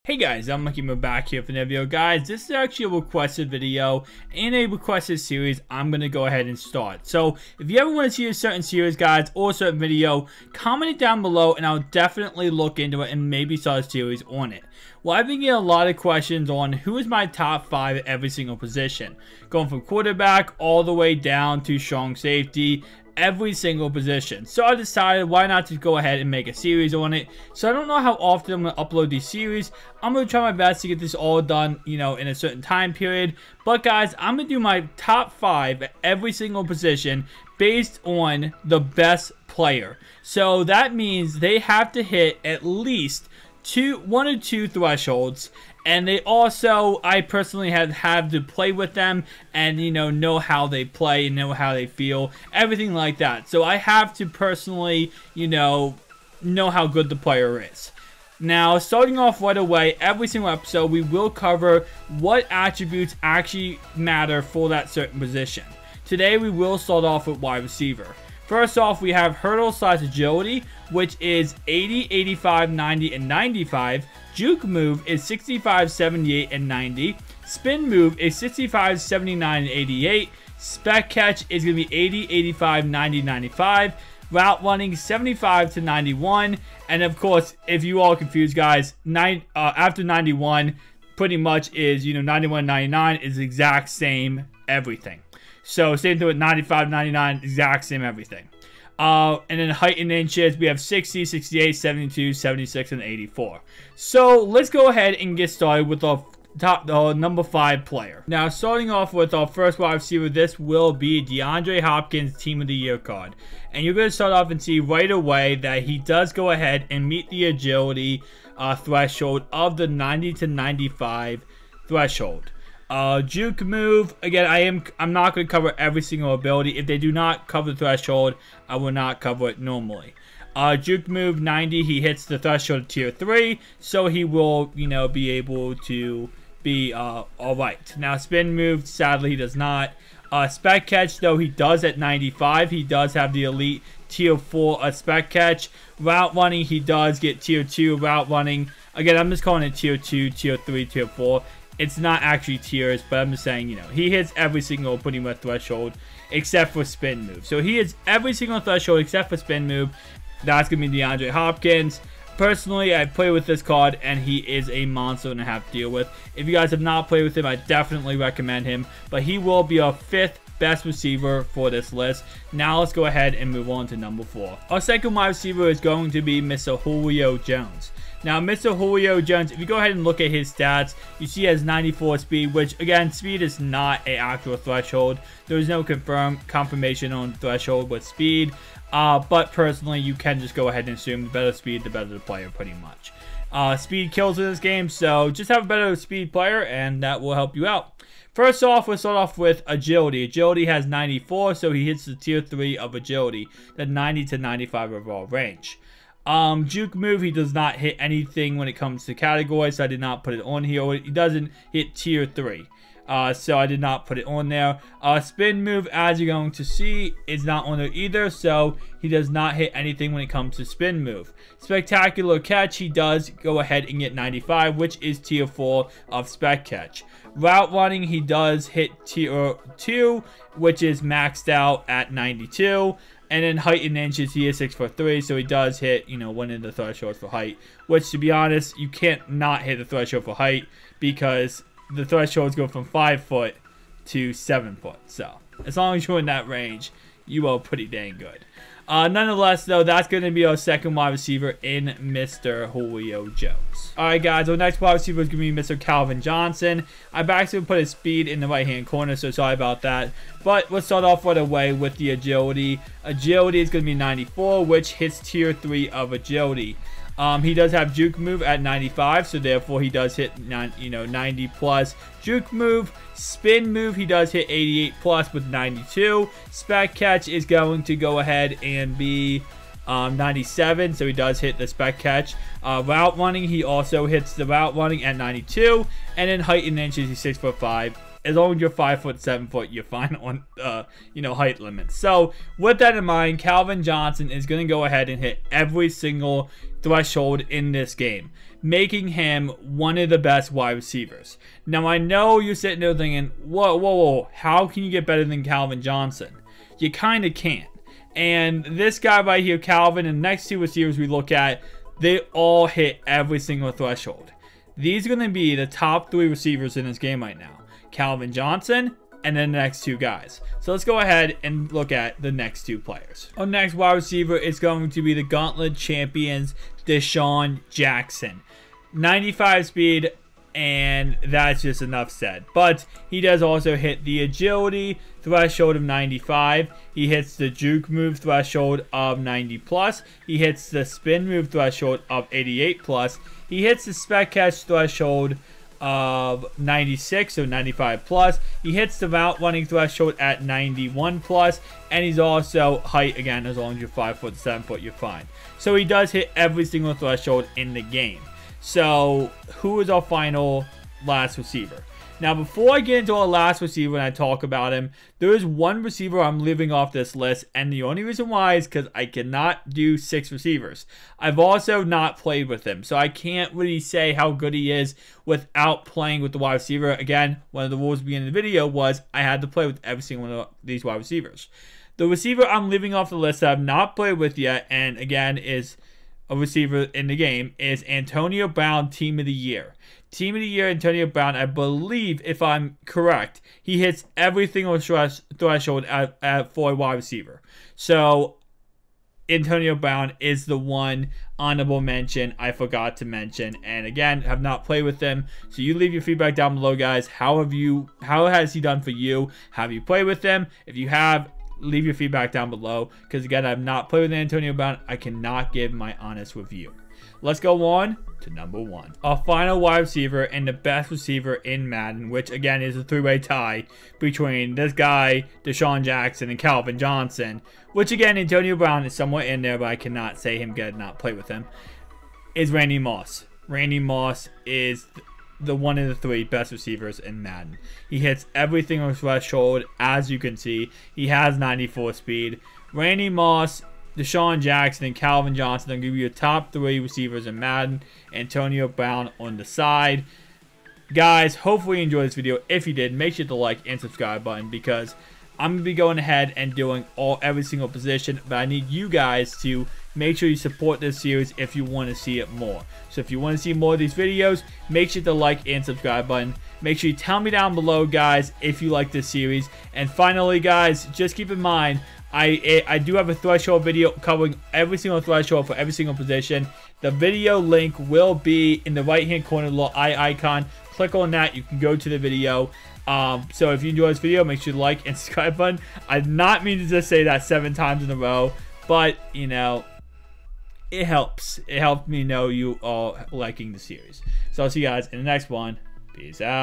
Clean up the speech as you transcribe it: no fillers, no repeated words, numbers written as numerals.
Hey guys, I'm Monkey back here for the video. Guys, this is actually a requested video in a requested series. I'm going to go ahead and start. So, if you ever want to see a certain series, guys, or a certain video, comment it down below and I'll definitely look into it and maybe start a series on it. Well, I've been getting a lot of questions on who is my top 5 at every single position. Going from quarterback all the way down to strong safety. Every single position. So I decided why not just go ahead and make a series on it. So I don't know how often I'm going to upload these series. I'm going to try my best to get this all done, in a certain time period. But guys, I'm going to do my top 5 at every single position based on the best player. So that means they have to hit at least one or two thresholds. And they also, I personally have to play with them and, know how they play and know how they feel. Everything like that. So I have to personally, know how good the player is. Now, starting off right away, every single episode, we will cover what attributes actually matter for that certain position. Today, we will start off with wide receiver. First off, we have hurdle/agility, which is 80, 85, 90, and 95. Juke move is 65, 78, and 90. Spin move is 65, 79, and 88. Spec catch is going to be 80, 85, 90, 95. Route running 75 to 91. And of course, if you all confused, guys, after 91 pretty much is, 91, 99 is the exact same everything. So same thing with 95, 99, exact same everything. And then height in inches, we have 60, 68, 72, 76, and 84. So let's go ahead and get started with our number 5 player. Now, starting off with our first wide receiver, this will be Deandre Hopkins Team of the Year card. And you're going to start off and see right away that he does go ahead and meet the agility threshold of the 90 to 95 threshold. Juke move, again, I'm not going to cover every single ability. If they do not cover the threshold, I will not cover it normally. Juke move 90, he hits the threshold of tier 3, so he will, be able to be alright. Now, spin move, sadly, he does not. Spec catch, though, he does at 95. He does have the elite tier 4 spec catch. Route running, he does get tier 2 route running. Again, I'm just calling it tier 2, tier 3, tier 4. It's not actually tiers, but I'm just saying, he hits every single pretty much threshold except for spin move. So he hits every single threshold except for spin move. That's going to be DeAndre Hopkins. Personally, I play with this card, and he is a monster and a half to deal with. If you guys have not played with him, I definitely recommend him. But he will be our 5th best receiver for this list. Now let's go ahead and move on to number 4. Our second wide receiver is going to be Mr. Julio Jones. Now, Mr. Julio Jones, if you go ahead and look at his stats, you see he has 94 speed, which, again, speed is not an actual threshold. There is no confirmation on threshold with speed. But personally, you can just go ahead and assume the better speed, the better the player, pretty much. Speed kills in this game, so just have a better speed player, and that will help you out. First off, we'll start off with agility. Agility has 94, so he hits the tier 3 of agility, the 90 to 95 overall range. Juke move, he does not hit anything when it comes to categories, so I did not put it on here. He doesn't hit tier 3. So I did not put it on there. Spin move, as you're going to see, is not on there either, so he does not hit anything when it comes to spin move. Spectacular catch, he does go ahead and get 95, which is tier 4 of spec catch. Route running, he does hit tier 2, which is maxed out at 92. And then height in inches, he is 6'3", so he does hit, one of the thresholds for height. Which, to be honest, you can't not hit the threshold for height because the thresholds go from 5 foot to 7 foot. So, as long as you're in that range, you are pretty dang good. Nonetheless, though, that's going to be our second wide receiver in Mr. Julio Jones. Alright, guys, our next wide receiver is going to be Mr. Calvin Johnson. I've actually put his speed in the right-hand corner, so sorry about that. But let's start off right away with the agility. Agility is going to be 94, which hits tier 3 of agility. He does have juke move at 95, so therefore he does hit 90 plus juke move. Spin move, he does hit 88 plus with 92. Spec catch is going to go ahead and be 97, so he does hit the spec catch. Route running, he also hits the route running at 92. And then height in inches, he's 6'5", as long as you're 5 foot, 7 foot, you're fine on, you know, height limits. So with that in mind, Calvin Johnson is going to go ahead and hit every single threshold in this game, making him one of the best wide receivers. Now, I know you're sitting there thinking, whoa, how can you get better than Calvin Johnson? You kind of can't. And this guy right here, Calvin, and the next two receivers we look at, they all hit every single threshold. These are going to be the top 3 receivers in this game right now. Calvin Johnson, and then the next 2 guys. So let's go ahead and look at the next 2 players. Our next wide receiver is going to be the Gauntlet Champions, Desean Jackson. 95 speed, and that's just enough said. But he does also hit the agility threshold of 95. He hits the juke move threshold of 90 plus. He hits the spin move threshold of 88 plus. He hits the spec catch threshold of 96, so 95 plus. He hits the route running threshold at 91 plus, and he's also height, again, as long as you're 5 foot, 7 foot, you're fine. So he does hit every single threshold in the game. So who is our final last receiver? Now, before I get into our last receiver and I talk about him, there is one receiver I'm leaving off this list, and the only reason why is because I cannot do 6 receivers. I've also not played with him, so I can't really say how good he is without playing with the wide receiver. Again, one of the rules at the beginning of the video was I had to play with every single one of these wide receivers. The receiver I'm leaving off the list that I've not played with yet, and again is a receiver in the game, is Antonio Brown, Team of the Year. Team of the Year, Antonio Brown, I believe, if I'm correct, he hits every single threshold for a wide receiver. So, Antonio Brown is the one honorable mention I forgot to mention. And again, have not played with him. So you leave your feedback down below, guys. How has he done for you? Have you played with him? If you have, leave your feedback down below. Because again, I've not played with Antonio Brown. I cannot give my honest review. Let's go on to number 1. Our final wide receiver and the best receiver in Madden, which again is a 3-way tie between this guy, Desean Jackson, and Calvin Johnson, which again, Antonio Brown is somewhat in there, but I cannot say him good, not play with him, is Randy Moss. Randy Moss is the one of the 3 best receivers in Madden. He hits everything on threshold, as you can see. He has 94 speed. Randy Moss, Desean Jackson, and Calvin Johnson. I'll give you the top 3 receivers in Madden. Antonio Brown on the side. Guys, hopefully you enjoyed this video. If you did, make sure to like and subscribe button, because I'm going to be going ahead and doing every single position, but I need you guys to make sure you support this series if you want to see it more. So if you want to see more of these videos, make sure to like and subscribe button. Make sure you tell me down below, guys, if you like this series. And finally, guys, just keep in mind, I do have a threshold video covering every single threshold for every single position. The video link will be in the right hand corner, the little eye icon. Click on that, you can go to the video. So if you enjoy this video, make sure to like and subscribe button. I did not mean to just say that 7 times in a row, but you know, it helps. It helped me know you all liking the series. So I'll see you guys in the next one. Peace out.